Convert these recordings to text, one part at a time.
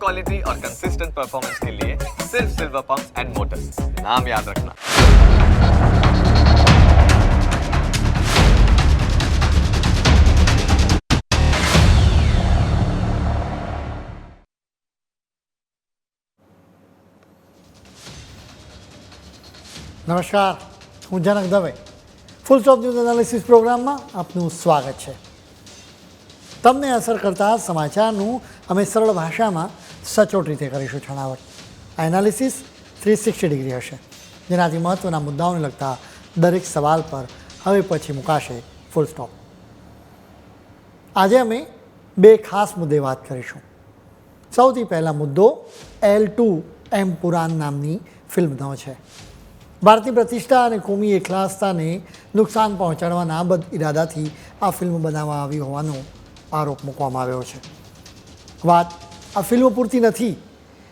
Quality और consistent performance के लिए सिर्फ सिल्वर पंप्स एंड मोटर्स, नाम याद रखना। નમસ્કાર, હું Janak Dave. Full stop news analysis પ્રોગ્રામમાં આપનું સ્વાગત છે. તમને અસર કરતા સમાચારનું અમે સરળ ભાષામાં સચોટ રીતે કરીશું છણાવટ. આ એનાલિસિસ 360 ડિગ્રી હશે, જેનાથી મહત્ત્વના મુદ્દાઓને લગતા દરેક સવાલ પર હવે પછી મુકાશે ફૂલ સ્ટોપ. આજે અમે બે ખાસ મુદ્દે વાત કરીશું. સૌથી પહેલા મુદ્દો L2 એમ પુરાણ નામની ફિલ્મનો છે. ભારતની પ્રતિષ્ઠા અને કોમી એકલાસતાને નુકસાન પહોંચાડવાના બદ ઇરાદાથી આ ફિલ્મ બનાવવામાં આવી હોવાનો આરોપ મૂકવામાં આવ્યો છે. વાત આ ફિલ્મ પૂરતી નથી,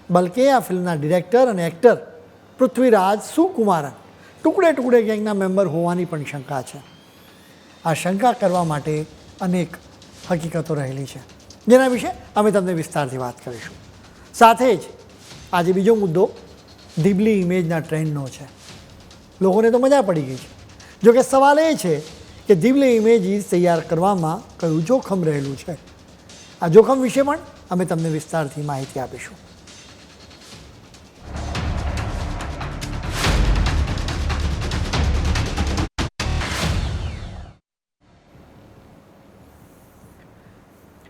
બલકે આ ફિલ્મના ડિરેક્ટર અને એક્ટર પૃથ્વીરાજ સુકુમારન ટુકડે ટુકડે ગેંગના મેમ્બર હોવાની પણ શંકા છે. આ શંકા કરવા માટે અનેક હકીકતો રહેલી છે, જેના વિશે અમે તમને વિસ્તારથી વાત કરીશું. સાથે જ આજે બીજો મુદ્દો દિબલી ઇમેજના ટ્રેન્ડનો છે. લોકોને તો મજા પડી ગઈ છે. જોકે સવાલ એ છે કે દિબલી ઇમેજીસ તૈયાર કરવામાં કયું જોખમ રહેલું છે. આ જોખમ વિશે પણ અમે તમને વિસ્તારથી માહિતી આપીશું.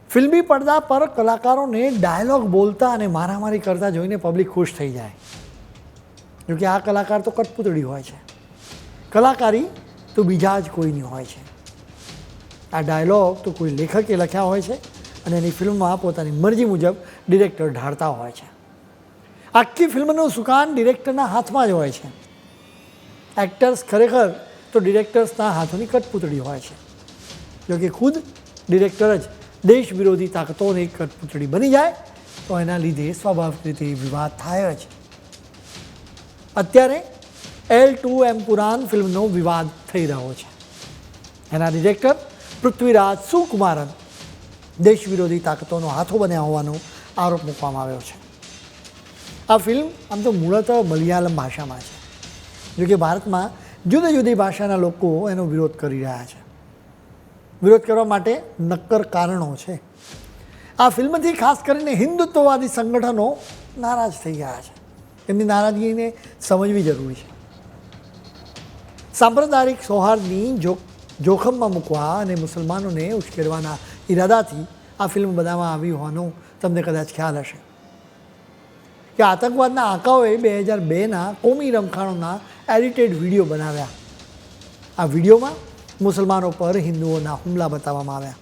ફિલ્મી પડદા પર કલાકારોને ડાયલોગ બોલતા અને મારામારી કરતા જોઈને પબ્લિક ખુશ થઈ જાય. જોકે આ કલાકાર તો કઠપૂતળી હોય છે. કલાકારી તો બીજા જ કોઈની હોય છે. આ ડાયલોગ તો કોઈ લેખકે લખ્યા હોય છે અને એની ફિલ્મમાં પોતાની મરજી મુજબ ડિરેક્ટર ઢાળતા હોય છે. આખી ફિલ્મનું સુકાન ડિરેક્ટરના હાથમાં જ હોય છે. એક્ટર્સ ખરેખર તો ડિરેક્ટર્સના હાથોની કઠપૂતળી હોય છે. જોકે ખુદ ડિરેક્ટર જ દેશ વિરોધી તાકાતોની કઠપૂતળી બની જાય તો એના લીધે સ્વાભાવિક રીતે વિવાદ થાય જ. અત્યારે L2 એમ પુરાણ ફિલ્મનો વિવાદ થઈ રહ્યો છે. એના ડિરેક્ટર પૃથ્વીરાજ સુકુમારન દેશ વિરોધી તાકાતોનો હાથો બન્યા હોવાનો આરોપ મૂકવામાં આવ્યો છે. આ ફિલ્મ આમ તો મૂળતઃ મલયાલમ ભાષામાં છે. જોકે ભારતમાં જુદી જુદી ભાષાના લોકો એનો વિરોધ કરી રહ્યા છે. વિરોધ કરવા માટે નક્કર કારણો છે. આ ફિલ્મથી ખાસ કરીને હિન્દુત્વવાદી સંગઠનો નારાજ થઈ ગયા છે. એમની નારાજગીને સમજવી જરૂરી છે. સાંપ્રદાયિક સૌહાર્દની જોખમમાં મૂકવા અને મુસલમાનોને ઉશ્કેરવાના ઈરાદાથી આ ફિલ્મ બનાવવામાં આવી હોવાનો તમને કદાચ ખ્યાલ હશે કે આતંકવાદના આંકાઓએ 2002ના કોમી રમખાણોના એડિટેડ વિડીયો બનાવ્યા. આ વિડીયોમાં મુસલમાનો પર હિન્દુઓના હુમલા બતાવવામાં આવ્યા.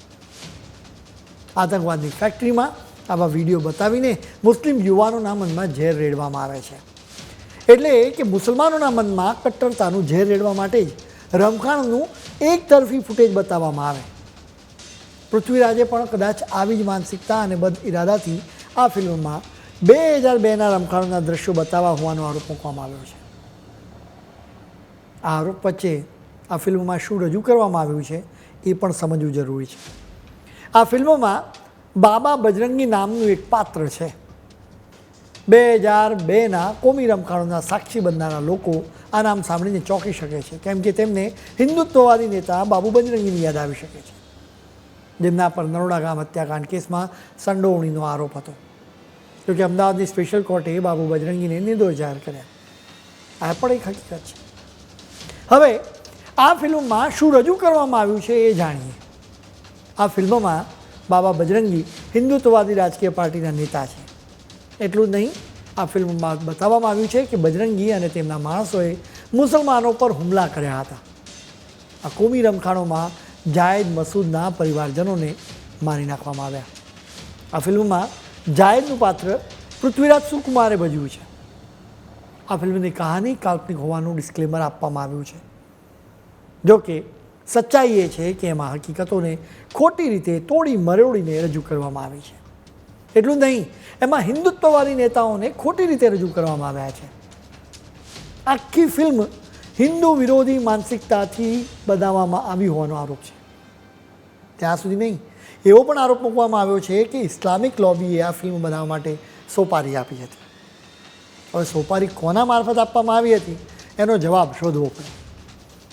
આતંકવાદની ફેક્ટરીમાં આવા વિડીયો બતાવીને મુસ્લિમ યુવાનોના મનમાં ઝેર રેડવામાં આવે છે. એટલે કે મુસલમાનોના મનમાં કટ્ટરતાનું ઝેર રેડવા માટે જ રમખાણનું એક તરફી ફૂટેજ બતાવવામાં આવે. પૃથ્વીરાજે પણ કદાચ આવી જ માનસિકતા અને બદ ઇરાદાથી આ ફિલ્મમાં 2002ના રમખાણોના દ્રશ્યો બતાવવા હોવાનો આરોપ મૂકવામાં આવ્યો છે. આ આરોપ વચ્ચે આ ફિલ્મમાં શું રજૂ કરવામાં આવ્યું છે એ પણ સમજવું જરૂરી છે. આ ફિલ્મમાં બાબા બજરંગી નામનું એક પાત્ર છે. 2002ના કોમી રમખાણોના સાક્ષી બનનારા લોકો આ નામ સાંભળીને ચોંકી શકે છે, કેમ કે તેમને હિન્દુત્વવાદી નેતા બાબુ બજરંગીની યાદ આવી શકે છે, જેમના પર નરોડા ગામ હત્યાકાંડ કેસમાં સંડોવણીનો આરોપ હતો. જોકે અમદાવાદની સ્પેશિયલ કોર્ટે બાબુ બજરંગીને નિર્દોષ જાહેર કર્યા. આ પણ એક હકીકત છે. હવે આ ફિલ્મમાં શું રજૂ કરવામાં આવ્યું છે એ જાણીએ. આ ફિલ્મમાં બાબા બજરંગી હિન્દુત્વવાદી રાજકીય પાર્ટીના નેતા છે. એટલું જ નહીં, આ ફિલ્મમાં બતાવવામાં આવ્યું છે કે બજરંગી અને તેમના માણસોએ મુસલમાનો પર હુમલા કર્યા હતા. આ કોમી રમખાણોમાં જાયદ મસૂદના પરિવારજનોને મારી નાખવામાં આવ્યા. આ ફિલ્મમાં જાયદનું પાત્ર પૃથ્વીરાજ સુકુમારે ભજવ્યું છે. આ ફિલ્મની કહાની કાલ્પનિક હોવાનું ડિસ્ક્લેમર આપવામાં આવ્યું છે. જોકે સચ્ચાઈ એ છે કે એમાં હકીકતોને ખોટી રીતે તોડી મરોડીને રજૂ કરવામાં આવી છે. એટલું નહીં, એમાં હિન્દુત્વવાદી નેતાઓને ખોટી રીતે રજૂ કરવામાં આવ્યા છે. આખી ફિલ્મ હિન્દુ વિરોધી માનસિકતાથી બનાવવામાં આવી હોવાનો આરોપ છે. ત્યાં સુધી નહીં, એવો પણ આરોપ મૂકવામાં આવ્યો છે કે ઇસ્લામિક લોબીએ આ ફિલ્મ બનાવવા માટે સોપારી આપી હતી. હવે સોપારી કોના મારફત આપવામાં આવી હતી એનો જવાબ શોધવો પડે.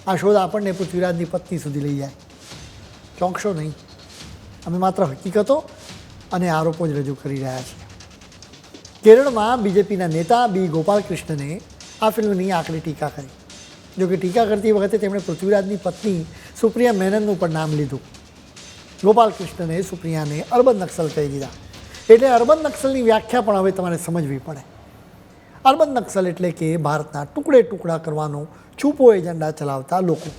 આ શોધ આપણને પૃથ્વીરાજની પત્ની સુધી લઈ જાય. ચોંકશો નહીં, અમે માત્ર હકીકતો અને આરોપો જ રજૂ કરી રહ્યા છીએ. કેરળમાં બીજેપીના નેતા બી ગોપાલકૃષ્ણને આ ફિલ્મની આકરી ટીકા કરી. જોકે ટીકા કરતી વખતે તેમણે પૃથ્વીરાજની પત્ની સુપ્રિયા મેનનનું પણ નામ લીધું. ગોપાલકૃષ્ણને સુપ્રિયાને અર્બન નક્સલ કહી દીધા. એટલે અર્બન નક્સલની વ્યાખ્યા પણ હવે તમારે સમજવી પડે. અર્બન નક્સલ એટલે કે ભારતના ટુકડે ટુકડા કરવાનો છુપો એજન્ડા ચલાવતા લોકો.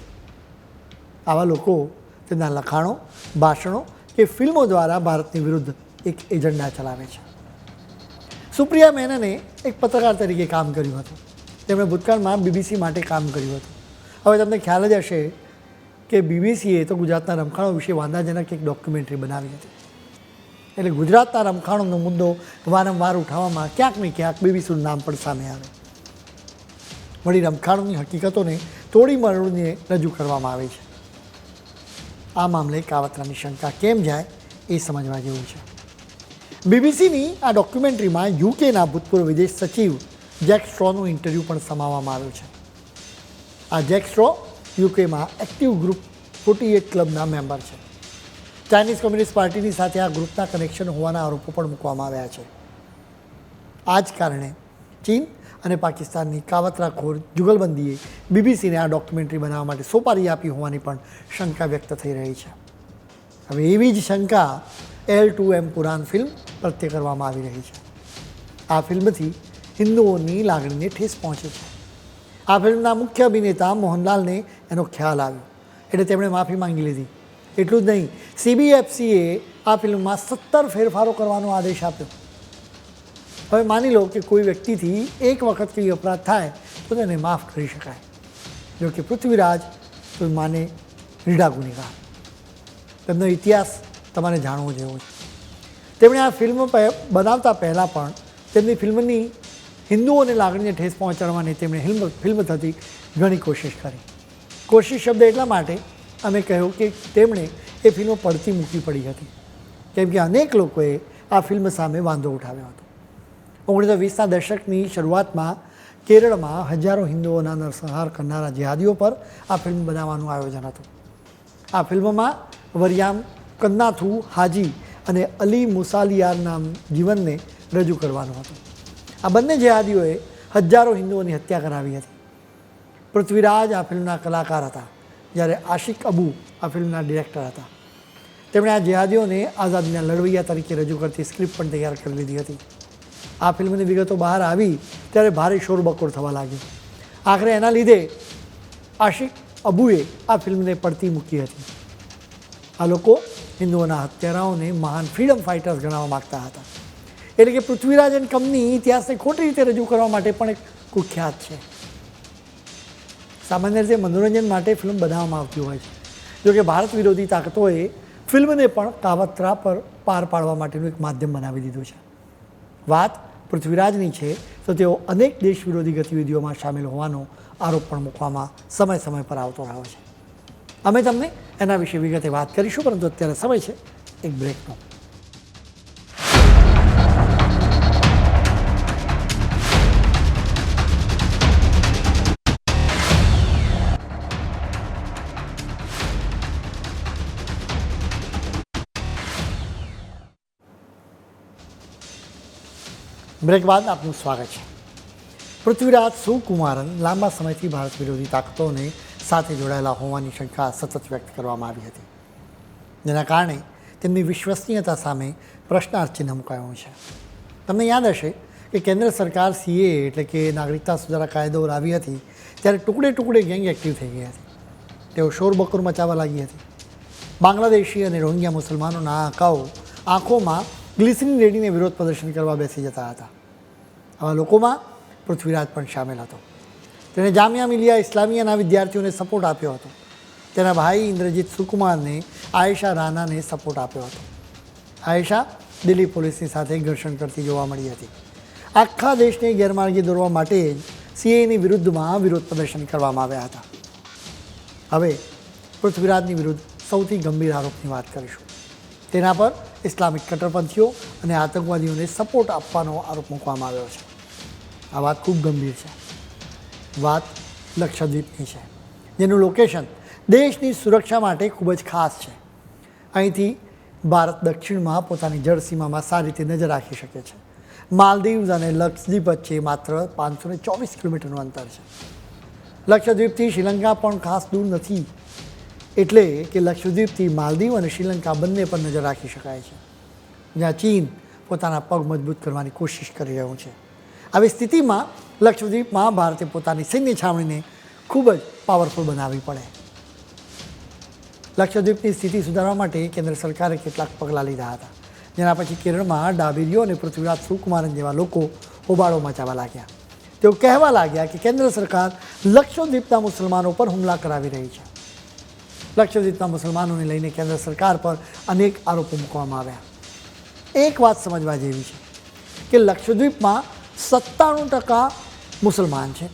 આવા લોકો તેમના લખાણો, ભાષણો કે ફિલ્મો દ્વારા ભારતની વિરુદ્ધ એક એજન્ડા ચલાવે છે. સુપ્રિયા મેનને એક પત્રકાર તરીકે કામ કર્યું હતું. તેમણે ભૂતકાળમાં બીબીસી માટે કામ કર્યું હતું. હવે તમને ખ્યાલ જ હશે કે બીબીસીએ તો ગુજરાતના રમખાણો વિશે વાંધાજનક એક ડોક્યુમેન્ટરી બનાવી હતી. એટલે ગુજરાતના રમખાણોનો મુદ્દો વારંવાર ઉઠાવવામાં ક્યાંક ને ક્યાંક બીબીસીનું નામ પણ સામે આવે. વળી રમખાણોની હકીકતોને તોડી મરોડીને રજૂ કરવામાં આવે છે. આ મામલે કાવતરાની શંકા કેમ જાય એ સમજવા જેવું છે. બીબીસીની આ ડોક્યુમેન્ટરીમાં યુકેના ભૂતપૂર્વ વિદેશ સચિવ જેક સ્ટ્રોનું ઇન્ટરવ્યૂ પણ સમાવવામાં આવ્યું છે. આ જેક સ્ટ્રો યુકેમાં એક્ટિવ ગ્રુપ 48 ક્લબના મેમ્બર છે. ચાઇનીઝ કોમ્યુનિસ્ટ પાર્ટીની સાથે આ ગ્રુપના કનેક્શન હોવાના આરોપો પણ મૂકવામાં આવ્યા છે. આ જ કારણે ચીન અને પાકિસ્તાનની કાવતરાખોર જુગલબંધીએ બીબીસીને આ ડોક્યુમેન્ટરી બનાવવા માટે સોપારી આપી હોવાની પણ શંકા વ્યક્ત થઈ રહી છે. હવે એવી જ શંકા L2M પુરાણ ફિલ્મ પ્રત્યે કરવામાં આવી રહી છે. આ ફિલ્મથી હિન્દુઓની લાગણીને ઠેસ પહોંચે છે. આ ફિલ્મના મુખ્ય અભિનેતા મોહનલાલને એનો ખ્યાલ આવ્યો એટલે તેમણે માફી માંગી લીધી. એટલું જ નહીં, CBFCએ આ ફિલ્મમાં 17 ફેરફારો કરવાનો આદેશ આપ્યો. હવે માની લો કે કોઈ વ્યક્તિથી એક વખત કંઈ અપરાધ થાય તો તેને માફ કરી શકાય. જો કે પૃથ્વીરાજ કોઈ માને રીઢા ગુનેગાર. તેમનો ઇતિહાસ તમારે જાણવો જેવો છે. તેમણે આ ફિલ્મ બનાવતા પહેલાં પણ તેમની ફિલ્મની હિન્દુઓને લાગણીને ઠેસ પહોંચાડવાની તેમણે ફિલ્મ થતી ઘણી કોશિશ કરી. કોશિશ શબ્દ એટલા માટે અમે કહ્યું કે તેમણે એ ફિલ્મ પડતી મૂકવી પડી હતી, કેમ કે અનેક લોકોએ આ ફિલ્મ સામે વાંધો ઉઠાવ્યો હતો. 1920ના દશકની શરૂઆતમાં કેરળમાં હજારો હિન્દુઓના નરસંહાર કરનારા જેહાદીઓ પર આ ફિલ્મ બનાવવાનું આયોજન હતું. આ ફિલ્મમાં વરિયામ કન્નાથુ હાજી અને અલી મુસાલિયારના જીવનને રજૂ કરવાનું હતું. આ બંને જેહાદીઓએ હજારો હિન્દુઓની હત્યા કરાવી હતી. પૃથ્વીરાજ આ ફિલ્મના કલાકાર હતા, જ્યારે આશિક અબુ આ ફિલ્મના ડિરેક્ટર હતા. તેમણે આ જેહાદીઓને આઝાદીના લડવૈયા તરીકે રજૂ કરતી સ્ક્રિપ્ટ પણ તૈયાર કરી લીધી હતી. આ ફિલ્મની વિગતો બહાર આવી ત્યારે ભારે શોરબકોર થવા લાગ્યો. આખરે એના લીધે આશિક અબુએ આ ફિલ્મને પડતી મૂકી હતી. આ લોકો હિન્દુઓના હત્યારાઓને મહાન ફ્રીડમ ફાઇટર્સ ગણવા માગતા હતા. એટલે કે પૃથ્વીરાજ એન્ડ કંપની ઇતિહાસને ખોટી રીતે રજૂ કરવા માટે પણ એક કુખ્યાત છે. સામાન્ય રીતે મનોરંજન માટે ફિલ્મ બનાવવામાં આવતી હોય છે. જોકે ભારત વિરોધી તાકાતોએ ફિલ્મને પણ કાવતરા પર પાર પાડવા માટેનું એક માધ્યમ બનાવી દીધું છે. વાત પૃથ્વીરાજની છે તો તેઓ અનેક દેશ વિરોધી ગતિવિધિઓમાં સામેલ હોવાનો આરોપ પણ મૂકવામાં સમય પર આવતો રહ્યો છે. અમે તમને એના વિશે વિગતે વાત કરીશું, પરંતુ અત્યારે સમય છે એક બ્રેકનો. બ્રેક બાદ આપનું સ્વાગત છે. પૃથ્વીરાજ સુકુમારન લાંબા સમયથી ભારત વિરોધી તાકાતોને સાથે જોડાયેલા હોવાની શંકા સતત વ્યક્ત કરવામાં આવી હતી, જેના કારણે તેમની વિશ્વસનીયતા સામે પ્રશ્નાર્થ ચિહ્ન મુકાયું છે. તમને યાદ હશે કે કેન્દ્ર સરકાર CAA એટલે કે નાગરિકતા સુધારા કાયદો લાવી હતી ત્યારે ટુકડે ટુકડે ગેંગ એક્ટિવ થઈ ગઈ હતી. તેઓ શોરબકોર મચાવવા લાગી હતી. બાંગ્લાદેશી અને રોહિંગ્યા મુસલમાનોના આંખોમાં ગ્લિસરીન રેડીને વિરોધ પ્રદર્શન કરવા બેસી જતા હતા. આવા લોકોમાં પૃથ્વીરાજ પણ સામેલ હતો. તેણે જામિયા મિલિયા ઇસ્લામિયાના વિદ્યાર્થીઓને સપોર્ટ આપ્યો હતો. તેના ભાઈ ઇન્દ્રજીત સુકુમારને આયેશા રાનાને સપોર્ટ આપ્યો હતો. આયેશા દિલ્હી પોલીસની સાથે ઘર્ષણ કરતી જોવા મળી હતી. આખા દેશને ગેરમાર્ગે દોરવા માટે જ CAAની વિરુદ્ધમાં વિરોધ પ્રદર્શન કરવામાં આવ્યા હતા. હવે પૃથ્વીરાજની વિરુદ્ધ સૌથી ગંભીર આરોપની વાત કરીશું. તેના પર ઇસ્લામિક કટ્ટરપંથીઓ અને આતંકવાદીઓને સપોર્ટ આપવાનો આરોપ મૂકવામાં આવ્યો છે. આ વાત ખૂબ ગંભીર છે. વાત લક્ષદ્વીપની છે, જેનું લોકેશન દેશની સુરક્ષા માટે ખૂબ જ ખાસ છે. અહીંથી ભારત દક્ષિણમાં પોતાની જળસીમામાં સારી રીતે નજર રાખી શકે છે. માલદીવ્સ અને લક્ષદ્વીપ વચ્ચે માત્ર 524 કિલોમીટરનું અંતર છે. લક્ષદ્વીપથી શ્રીલંકા પણ ખાસ દૂર નથી, એટલે કે લક્ષદ્વીપથી માલદીવ અને શ્રીલંકા બંને પર નજર રાખી શકાય છે, જ્યાં ચીન પોતાના પગ મજબૂત કરવાની કોશિશ કરી રહ્યું છે. આવી સ્થિતિમાં લક્ષદ્વીપમાં ભારતે પોતાની સૈન્ય છાવણીને ખૂબ જ પાવરફુલ બનાવવી પડે. લક્ષદ્વીપની સ્થિતિ સુધારવા માટે કેન્દ્ર સરકારે કેટલાક પગલાં લીધા હતા, જેના પછી કેરળમાં ડાબેરીઓ અને પૃથ્વીરાજ સુકુમારન જેવા લોકો હોબાળો મચાવવા લાગ્યા. તેઓ કહેવા લાગ્યા કે કેન્દ્ર સરકાર લક્ષદ્વીપના મુસલમાનો પર હુમલા કરાવી રહી છે. લક્ષદ્વીપના મુસલમાનોને લઈને કેન્દ્ર સરકાર પર અનેક આરોપો મૂકવામાં આવ્યા. એક વાત સમજવા જેવી છે કે લક્ષદ્વીપમાં 97% મુસલમાન છે.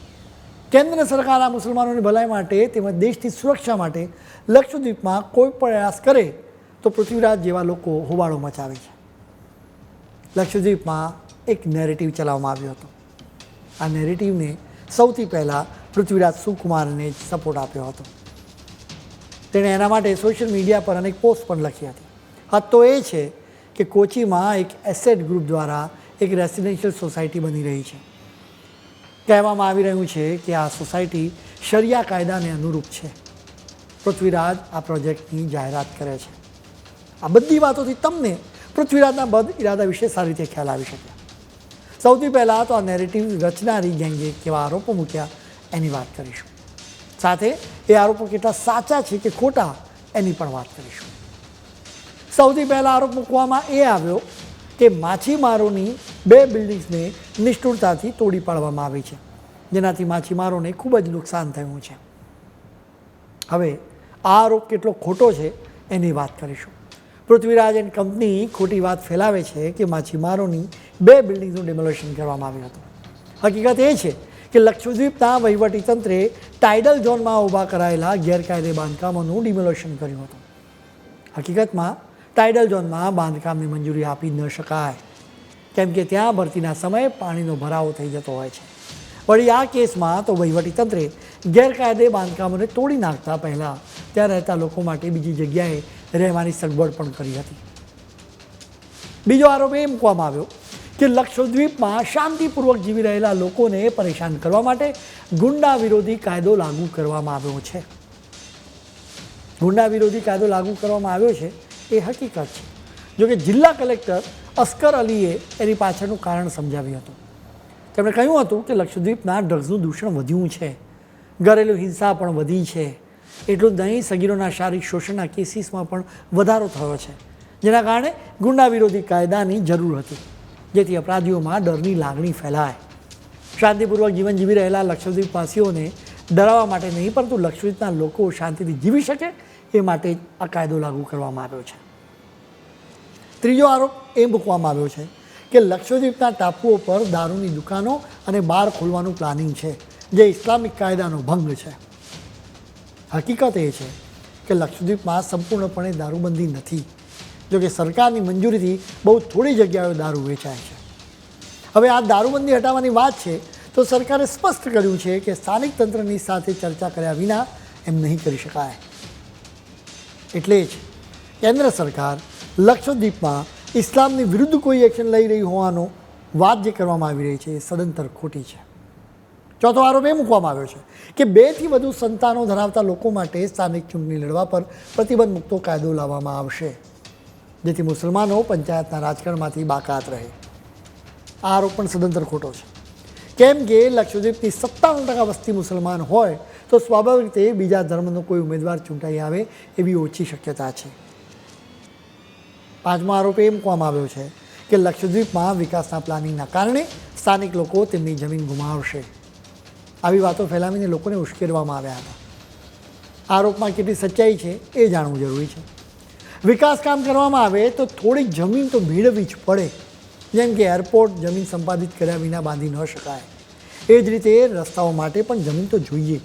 કેન્દ્ર સરકાર આ મુસલમાનોની ભલાઈ માટે તેમજ દેશની સુરક્ષા માટે લક્ષદ્વીપમાં કોઈ પ્રયાસ કરે તો પૃથ્વીરાજ જેવા લોકો હોબાળો મચાવે છે. લક્ષદ્વીપમાં એક નેરેટિવ ચલાવવામાં આવ્યો હતો. આ નેરેટિવને સૌથી પહેલાં પૃથ્વીરાજ સુકુમારને જ સપોર્ટ આપ્યો હતો. તેણે એના માટે સોશિયલ મીડિયા પર અનેક પોસ્ટ પણ લખી હતી. હદ તો એ છે કે કોચીમાં એક એસેટ ગ્રુપ દ્વારા એક રેસિડેન્શિયલ સોસાયટી બની રહી છે. કહેવામાં આવી રહ્યું છે કે આ સોસાયટી શરિયા કાયદાને અનુરૂપ છે. પૃથ્વીરાજ આ પ્રોજેક્ટની જાહેરાત કરે છે. આ બધી વાતોથી તમને પૃથ્વીરાજના બદ ઇરાદા વિશે સારી રીતે ખ્યાલ આવી શકે. સૌથી પહેલાં તો આ નેરેટિવ રચનારી ગેંગે કેવા આરોપો મૂક્યા એની વાત કરીશું. સાથે એ આરોપો કેટલા સાચા છે કે ખોટા એની પણ વાત કરીશું. સૌથી પહેલાં આરોપ મૂકવામાં એ આવ્યો કે માછીમારોની 2 બિલ્ડિંગ્સને નિષ્ઠુરતાથી તોડી પાડવામાં આવી છે, જેનાથી માછીમારોને ખૂબ જ નુકસાન થયું છે. હવે આ આરોપ કેટલો ખોટો છે એની વાત કરીશું. પૃથ્વીરાજ એન્ડ કંપની ખોટી વાત ફેલાવે છે કે માછીમારોની 2 બિલ્ડિંગનું ડિમોલેશન કરવામાં આવ્યું હતું. હકીકત એ છે કે લક્ષદ્વીપના વહીવટીતંત્રે ટાઇડલ ઝોનમાં ઊભા કરાયેલા ગેરકાયદે બાંધકામોનું ડિમોલેશન કર્યું હતું. હકીકતમાં ટાઇડલ ઝોનમાં બાંધકામની મંજૂરી આપી ન શકાય, કેમ કે ત્યાં ભરતીના સમયે પાણીનો ભરાવો થઈ જતો હોય છે. વળી આ કેસમાં તો વહીવટીતંત્રે ગેરકાયદે બાંધકામોને તોડી નાખતા પહેલાં ત્યાં રહેતા લોકો માટે બીજી જગ્યાએ રહેવાની સગવડ પણ કરી હતી. બીજો આરોપ એ મૂકવામાં આવ્યો કે લક્ષદ્વીપમાં શાંતિપૂર્વક જીવી રહેલા લોકોને પરેશાન કરવા માટે ગુંડા વિરોધી કાયદો લાગુ કરવામાં આવ્યો છે. ગુંડા વિરોધી કાયદો લાગુ કરવામાં આવ્યો છે એ હકીકત છે. જોકે જિલ્લા કલેક્ટર અસ્કર અલીએ એની પાછળનું કારણ સમજાવ્યું હતું. તેમણે કહ્યું હતું કે લક્ષદ્વીપના ડ્રગ્સનું દૂષણ વધ્યું છે, ઘરેલું હિંસા પણ વધી છે. એટલું જ નહીં, સગીરોના શારીરિક શોષણના કેસીસમાં પણ વધારો થયો છે, જેના કારણે ગુંડા વિરોધી કાયદાની જરૂર હતી, જેથી અપરાધીઓમાં ડરની લાગણી ફેલાય. શાંતિપૂર્વક જીવન જીવી રહેલા લક્ષદ્વીપવાસીઓને ડરાવવા માટે નહીં, પરંતુ લક્ષદ્વીપના લોકો શાંતિથી જીવી શકે એ માટે જ આ કાયદો લાગુ કરવામાં આવ્યો છે. ત્રીજો આરોપ એ મૂકવામાં આવ્યો છે કે લક્ષદ્વીપના ટાપુઓ પર દારૂની દુકાનો અને બાર ખોલવાનું પ્લાનિંગ છે, જે ઇસ્લામિક કાયદાનો ભંગ છે. હકીકત એ છે કે લક્ષદ્વીપમાં સંપૂર્ણપણે દારૂબંધી નથી, જોકે સરકારની મંજૂરીથી બહુ થોડી જગ્યાએ દારૂ વેચાય છે. હવે આ દારૂબંધી હટાવવાની વાત છે તો સરકારે સ્પષ્ટ કર્યું છે કે સ્થાનિક તંત્રની સાથે ચર્ચા કર્યા વિના એમ નહીં કરી શકાય. એટલે જ કેન્દ્ર સરકાર લક્ષદ્વીપમાં ઇસ્લામની વિરુદ્ધ કોઈ એક્શન લઈ રહી હોવાનો વાત જે કરવામાં આવી રહી છે એ સદંતર ખોટી છે. ચોથો આરોપ એ મૂકવામાં આવ્યો છે કે 2 થી વધુ સંતાનો ધરાવતા લોકો માટે સ્થાનિક ચૂંટણી લડવા પર પ્રતિબંધ મૂકતો કાયદો લાવવામાં આવશે, જેથી મુસલમાનો પંચાયતના રાજકારણમાંથી બાકાત રહે. આ આરોપ પણ સદંતર ખોટો છે, કેમ કે લક્ષદ્વીપની 97% વસ્તી મુસલમાન હોય તો સ્વાભાવિક રીતે બીજા ધર્મનો કોઈ ઉમેદવાર ચૂંટાઈ આવે એવી ઓછી શક્યતા છે. પાંચમો આરોપ એ મૂકવામાં આવ્યો છે કે લક્ષદ્વીપમાં વિકાસના પ્લાનિંગના કારણે સ્થાનિક લોકો તેમની જમીન ગુમાવશે. આવી વાતો ફેલાવીને લોકોને ઉશ્કેરવામાં આવ્યા હતા. આરોપમાં કેટલી સચ્ચાઈ છે એ જાણવું જરૂરી છે. વિકાસ કામ કરવામાં આવે તો થોડીક જમીન તો મેળવવી જ પડે, જેમ કે એરપોર્ટ જમીન સંપાદિત કર્યા વિના બાંધી ન શકાય. એ જ રીતે રસ્તાઓ માટે પણ જમીન તો જોઈએ.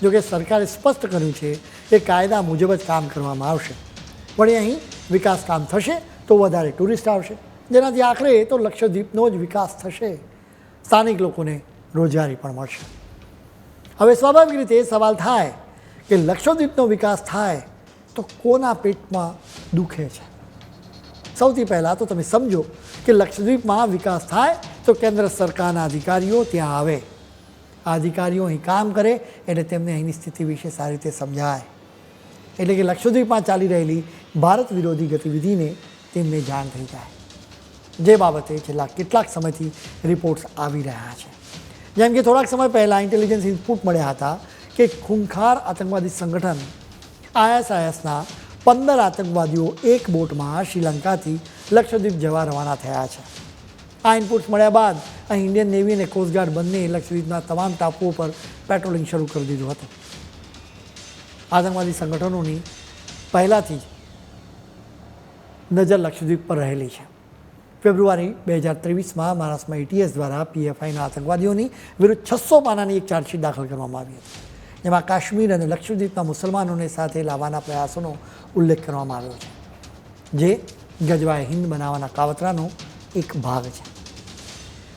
જોકે સરકારે સ્પષ્ટ કર્યું છે કે કાયદા મુજબ જ કામ કરવામાં આવશે. વળી અહીં વિકાસ કામ થશે તો વધારે ટુરિસ્ટ આવશે, જેનાથી આખરે તો લક્ષદ્વીપનો જ વિકાસ થશે, સ્થાનિક લોકોને રોજગારી પણ મળશે. હવે સ્વાભાવિક રીતે સવાલ થાય કે લક્ષદ્વીપનો વિકાસ થાય તો કોના પેટમાં દુખે છે? સૌથી પહેલાં તો તમે સમજો કે લક્ષદ્વીપમાં વિકાસ થાય તો કેન્દ્ર સરકારના અધિકારીઓ ત્યાં આવે. આ અધિકારીઓ અહીં કામ કરે એટલે તેમને અહીંની સ્થિતિ વિશે સારી રીતે સમજાય, એટલે કે લક્ષદ્વીપમાં ચાલી રહેલી ભારત વિરોધી ગતિવિધિને તેમને જાણ થઈ જાય, જે બાબતે છેલ્લા કેટલાક સમયથી રિપોર્ટ્સ આવી રહ્યા છે. જેમ કે થોડાક સમય પહેલાં ઇન્ટેલિજન્સ ઇનપુટ મળ્યા હતા કે ખૂંખાર આતંકવાદી સંગઠન ISISના 15 આતંકવાદીઓ એક બોટમાં શ્રીલંકાથી લક્ષદ્વીપ જવા રવાના થયા છે. આ ઇનપુટ્સ મળ્યા બાદ અહીં ઇન્ડિયન નેવી અને કોસ્ટગાર્ડ બંને લક્ષદ્વીપના તમામ ટાપુઓ પર પેટ્રોલિંગ શરૂ કરી દીધું હતું. આતંકવાદી સંગઠનોની પહેલાંથી જ નજર લક્ષદ્વીપ પર રહેલી છે. ફેબ્રુઆરી 2023માં મહારાષ્ટ્રમાં ATS દ્વારા PFIના આતંકવાદીઓની વિરુદ્ધ 600 પાનાની એક ચાર્જશીટ દાખલ કરવામાં આવી હતી, જેમાં કાશ્મીર અને લક્ષદ્વીપના મુસલમાનોને સાથે લાવવાના પ્રયાસોનો ઉલ્લેખ કરવામાં આવ્યો છે, જે ગજવાએ હિન્દ બનાવવાના કાવતરાનો એક ભાગ છે.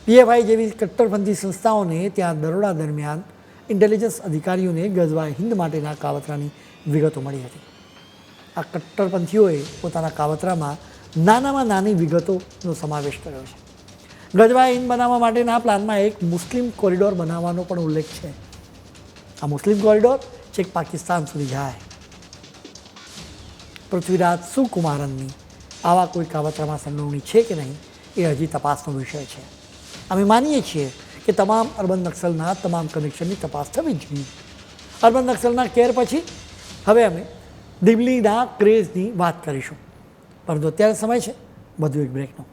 PFI જેવી કટ્ટરપંથી સંસ્થાઓને ત્યાં દરોડા દરમિયાન ઇન્ટેલિજન્સ અધિકારીઓને ગજવાએ હિન્દ માટેના કાવતરાની વિગતો મળી હતી. આ કટ્ટરપંથીઓએ પોતાના કાવતરામાં નાનામાં નાની વિગતોનો સમાવેશ કર્યો છે. ગજવાએ હિન્દ બનાવવા માટેના પ્લાનમાં એક મુસ્લિમ કોરિડોર બનાવવાનો પણ ઉલ્લેખ છે. આ મુસ્લિમ કોરિડોર છેક પાકિસ્તાન સુધી જાય. પૃથ્વીરાજ સુકુમારનની આવા કોઈ કાવતરામાં સંડોવણી છે કે નહીં એ હજી તપાસનો વિષય છે. અમે માનીએ છીએ કે તમામ અર્બન નક્સલના તમામ કનેક્શનની તપાસ થવી જ જોઈએ. અર્બન નક્સલના કેર પછી હવે અમે દિલ્હીના ક્રેઝની વાત કરીશું, પરંતુ અત્યારે સમય છે વધુ એક બ્રેકનો.